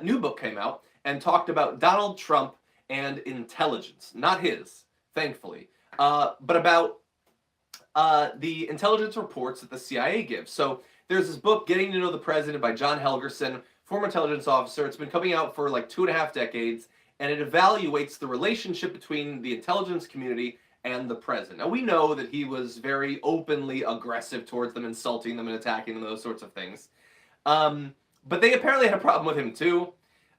new book came out and talked about Donald Trump and intelligence. Not his, thankfully, but about the intelligence reports that the CIA gives. So there's this book, Getting to Know the President by John Helgerson, former intelligence officer. It's been coming out for like 2.5 decades, and it evaluates the relationship between the intelligence community and the president. Now, we know that he was very openly aggressive towards them, insulting them and attacking them, those sorts of things. But they apparently had a problem with him too.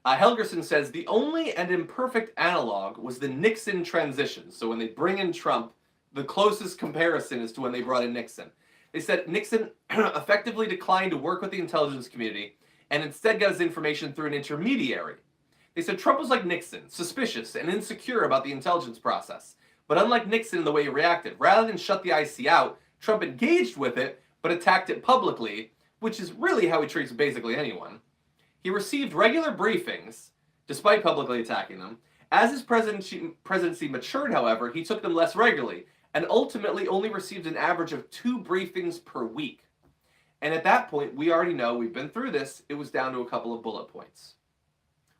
Helgerson says the only and imperfect analog was the Nixon transition. So when they bring in Trump, the closest comparison is to when they brought in Nixon. They said Nixon effectively declined to work with the intelligence community and instead got his information through an intermediary. They said Trump was like Nixon, suspicious and insecure about the intelligence process. But unlike Nixon in the way he reacted, rather than shut the IC out, Trump engaged with it, but attacked it publicly, which is really how he treats basically anyone. He received regular briefings, despite publicly attacking them. As his presidency matured, however, he took them less regularly, and ultimately only received an average of 2 briefings per week. And at that point, we already know, we've been through this, it was down to a couple of bullet points.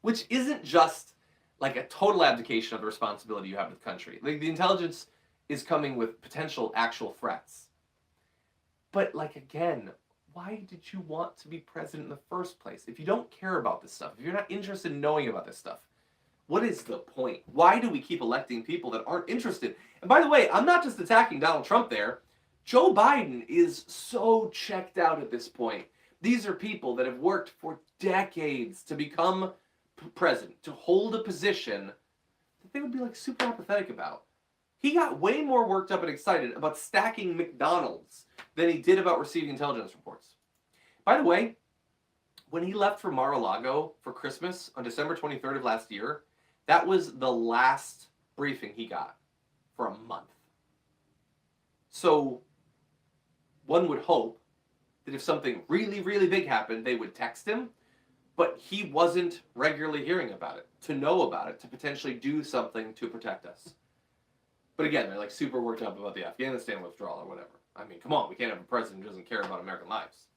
Which isn't just like a total abdication of the responsibility you have to the country. Like, the intelligence is coming with potential actual threats. But, like, again, why did you want to be president in the first place? If you don't care about this stuff, if you're not interested in knowing about this stuff, what is the point? Why do we keep electing people that aren't interested? And by the way, I'm not just attacking Donald Trump there. Joe Biden is so checked out at this point. These are people that have worked for decades to become president, to hold a position that they would be like super apathetic about. He got way more worked up and excited about stacking McDonald's than he did about receiving intelligence reports. By the way, when he left for Mar-a-Lago for Christmas on December 23rd of last year, that was the last briefing he got for a month. So one would hope that if something really, really big happened, they would text him, but he wasn't regularly hearing about it, to know about it, to potentially do something to protect us. But again, they're like super worked up about the Afghanistan withdrawal or whatever. I mean, come on, we can't have a president who doesn't care about American lives.